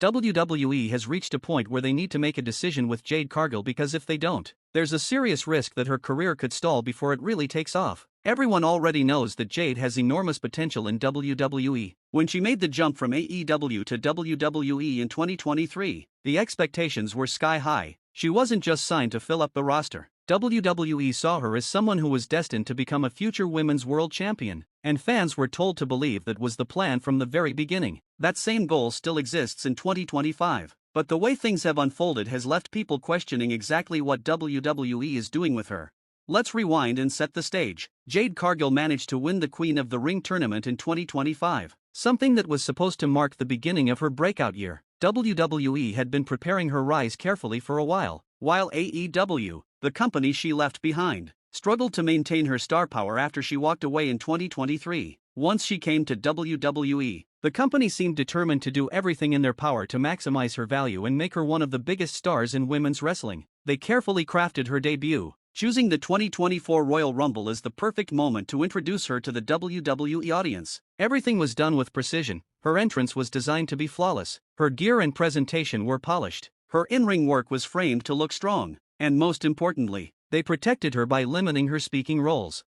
WWE has reached a point where they need to make a decision with Jade Cargill, because if they don't, there's a serious risk that her career could stall before it really takes off. Everyone already knows that Jade has enormous potential in WWE. When she made the jump from AEW to WWE in 2023, the expectations were sky high. She wasn't just signed to fill up the roster. WWE saw her as someone who was destined to become a future women's world champion, and fans were told to believe that was the plan from the very beginning. That same goal still exists in 2025, but the way things have unfolded has left people questioning exactly what WWE is doing with her. Let's rewind and set the stage. Jade Cargill managed to win the Queen of the Ring tournament in 2025, something that was supposed to mark the beginning of her breakout year. WWE had been preparing her rise carefully for a while AEW, the company she left behind, struggled to maintain her star power after she walked away in 2023. Once she came to WWE, the company seemed determined to do everything in their power to maximize her value and make her one of the biggest stars in women's wrestling. They carefully crafted her debut, choosing the 2024 Royal Rumble as the perfect moment to introduce her to the WWE audience. Everything was done with precision. Her entrance was designed to be flawless. Her gear and presentation were polished. Her in-ring work was framed to look strong. And most importantly, they protected her by limiting her speaking roles.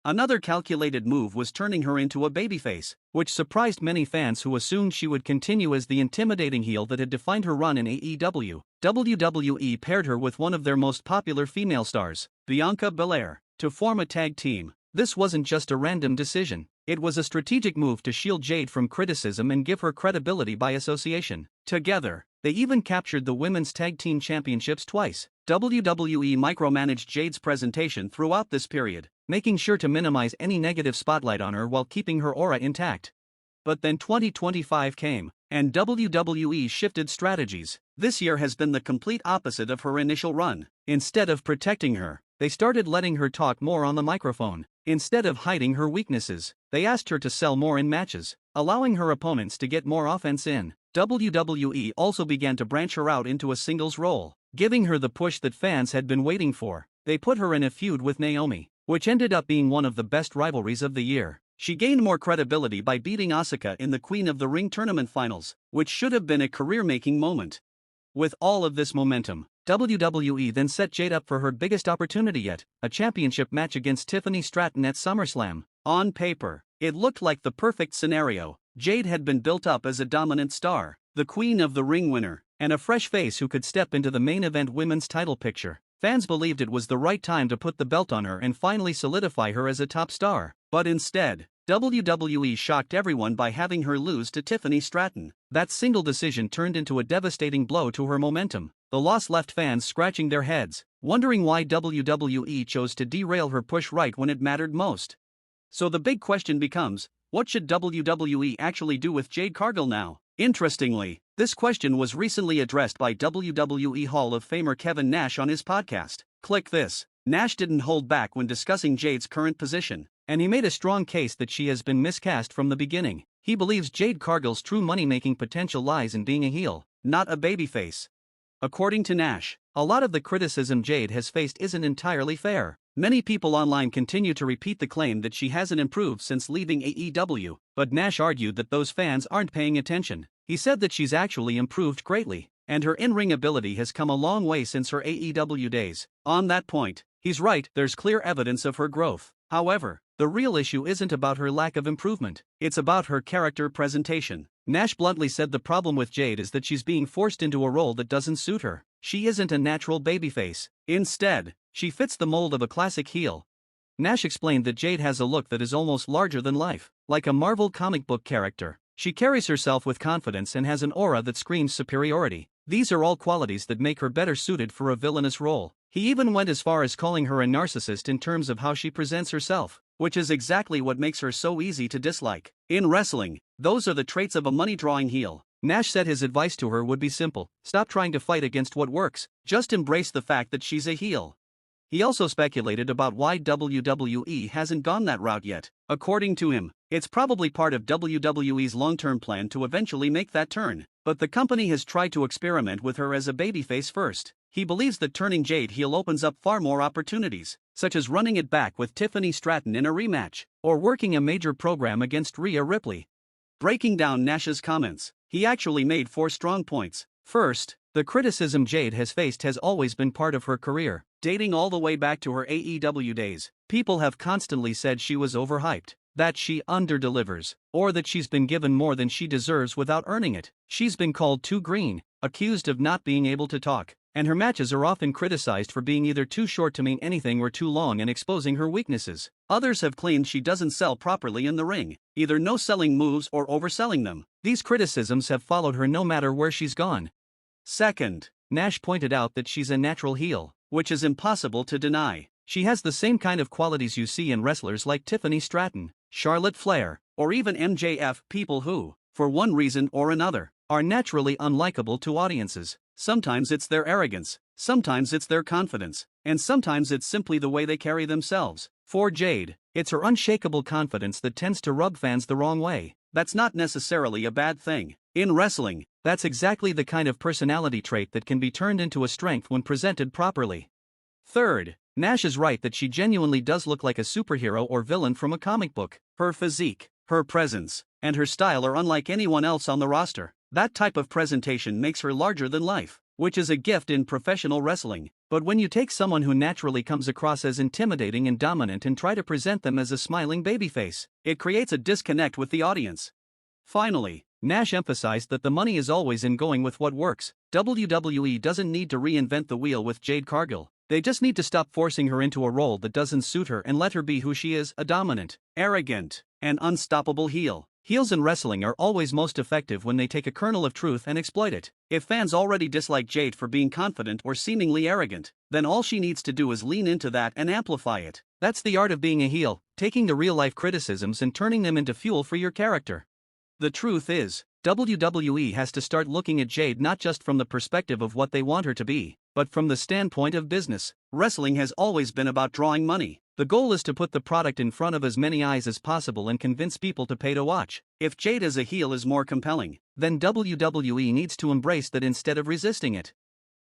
Another calculated move was turning her into a babyface, which surprised many fans who assumed she would continue as the intimidating heel that had defined her run in AEW. WWE paired her with one of their most popular female stars, Bianca Belair, to form a tag team. This wasn't just a random decision. It was a strategic move to shield Jade from criticism and give her credibility by association. Together, they even captured the Women's Tag Team Championships twice. WWE micromanaged Jade's presentation throughout this period, making sure to minimize any negative spotlight on her while keeping her aura intact. But then 2025 came, and WWE shifted strategies. This year has been the complete opposite of her initial run. Instead of protecting her, they started letting her talk more on the microphone. Instead of hiding her weaknesses, they asked her to sell more in matches, allowing her opponents to get more offense in. WWE also began to branch her out into a singles role, giving her the push that fans had been waiting for. They put her in a feud with Naomi, which ended up being one of the best rivalries of the year. She gained more credibility by beating Asuka in the Queen of the Ring tournament finals, which should have been a career-making moment. With all of this momentum, WWE then set Jade up for her biggest opportunity yet, a championship match against Tiffany Stratton at SummerSlam. On paper, it looked like the perfect scenario. Jade had been built up as a dominant star, the Queen of the Ring winner, and a fresh face who could step into the main event women's title picture. Fans believed it was the right time to put the belt on her and finally solidify her as a top star. But instead, WWE shocked everyone by having her lose to Tiffany Stratton. That single decision turned into a devastating blow to her momentum. The loss left fans scratching their heads, wondering why WWE chose to derail her push right when it mattered most. So the big question becomes, what should WWE actually do with Jade Cargill now? Interestingly, this question was recently addressed by WWE Hall of Famer Kevin Nash on his podcast. Click this. Nash didn't hold back when discussing Jade's current position, and he made a strong case that she has been miscast from the beginning. He believes Jade Cargill's true money-making potential lies in being a heel, not a babyface. According to Nash, a lot of the criticism Jade has faced isn't entirely fair. Many people online continue to repeat the claim that she hasn't improved since leaving AEW, but Nash argued that those fans aren't paying attention. He said that she's actually improved greatly, and her in-ring ability has come a long way since her AEW days. On that point, he's right, there's clear evidence of her growth. However, the real issue isn't about her lack of improvement, it's about her character presentation. Nash bluntly said the problem with Jade is that she's being forced into a role that doesn't suit her. She isn't a natural babyface. Instead, she fits the mold of a classic heel. Nash explained that Jade has a look that is almost larger than life, like a Marvel comic book character. She carries herself with confidence and has an aura that screams superiority. These are all qualities that make her better suited for a villainous role. He even went as far as calling her a narcissist in terms of how she presents herself, which is exactly what makes her so easy to dislike. In wrestling, those are the traits of a money-drawing heel. Nash said his advice to her would be simple: stop trying to fight against what works, just embrace the fact that she's a heel. He also speculated about why WWE hasn't gone that route yet. According to him, it's probably part of WWE's long-term plan to eventually make that turn, but the company has tried to experiment with her as a babyface first. He believes that turning Jade heel opens up far more opportunities, such as running it back with Tiffany Stratton in a rematch, or working a major program against Rhea Ripley. Breaking down Nash's comments, he actually made 4 strong points. First, the criticism Jade has faced has always been part of her career, dating all the way back to her AEW days. People have constantly said she was overhyped, that she underdelivers, or that she's been given more than she deserves without earning it. She's been called too green, accused of not being able to talk, and her matches are often criticized for being either too short to mean anything or too long and exposing her weaknesses. Others have claimed she doesn't sell properly in the ring, either no selling moves or overselling them. These criticisms have followed her no matter where she's gone. Second, Nash pointed out that she's a natural heel, which is impossible to deny. She has the same kind of qualities you see in wrestlers like Tiffany, Stratton, Charlotte Flair, or even MJF, people who, for one reason or another, are naturally unlikable to audiences. Sometimes it's their arrogance, sometimes it's their confidence, and sometimes it's simply the way they carry themselves. For Jade, it's her unshakable confidence that tends to rub fans the wrong way. That's not necessarily a bad thing. In wrestling, that's exactly the kind of personality trait that can be turned into a strength when presented properly. Third, Nash is right that she genuinely does look like a superhero or villain from a comic book. Her physique, her presence, and her style are unlike anyone else on the roster. That type of presentation makes her larger than life, which is a gift in professional wrestling. But when you take someone who naturally comes across as intimidating and dominant and try to present them as a smiling babyface, it creates a disconnect with the audience. Finally, Nash emphasized that the money is always in going with what works. WWE doesn't need to reinvent the wheel with Jade Cargill. They just need to stop forcing her into a role that doesn't suit her and let her be who she is, a dominant, arrogant, and unstoppable heel. Heels in wrestling are always most effective when they take a kernel of truth and exploit it. If fans already dislike Jade for being confident or seemingly arrogant, then all she needs to do is lean into that and amplify it. That's the art of being a heel, taking the real-life criticisms and turning them into fuel for your character. The truth is, WWE has to start looking at Jade not just from the perspective of what they want her to be, but from the standpoint of business. Wrestling has always been about drawing money. The goal is to put the product in front of as many eyes as possible and convince people to pay to watch. If Jade as a heel is more compelling, then WWE needs to embrace that instead of resisting it.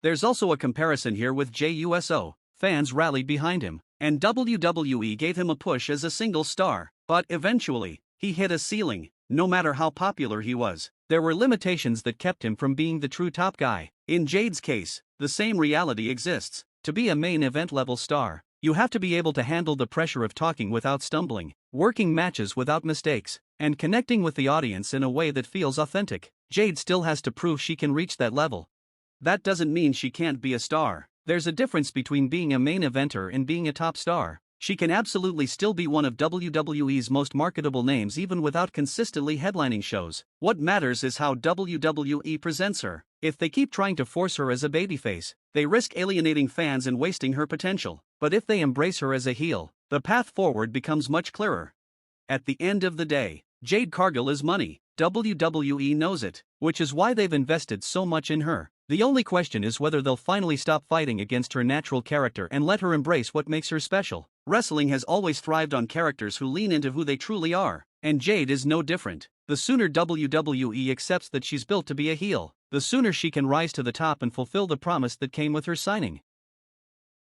There's also a comparison here with Jey Uso. Fans rallied behind him, and WWE gave him a push as a single star. But eventually, he hit a ceiling. No matter how popular he was, there were limitations that kept him from being the true top guy. In Jade's case, the same reality exists. To be a main event level star, you have to be able to handle the pressure of talking without stumbling, working matches without mistakes, and connecting with the audience in a way that feels authentic. Jade still has to prove she can reach that level. That doesn't mean she can't be a star. There's a difference between being a main eventer and being a top star. She can absolutely still be one of WWE's most marketable names even without consistently headlining shows. What matters is how WWE presents her. If they keep trying to force her as a babyface, they risk alienating fans and wasting her potential. But if they embrace her as a heel, the path forward becomes much clearer. At the end of the day, Jade Cargill is money. WWE knows it, which is why they've invested so much in her. The only question is whether they'll finally stop fighting against her natural character and let her embrace what makes her special. Wrestling has always thrived on characters who lean into who they truly are, and Jade is no different. The sooner WWE accepts that she's built to be a heel, the sooner she can rise to the top and fulfill the promise that came with her signing.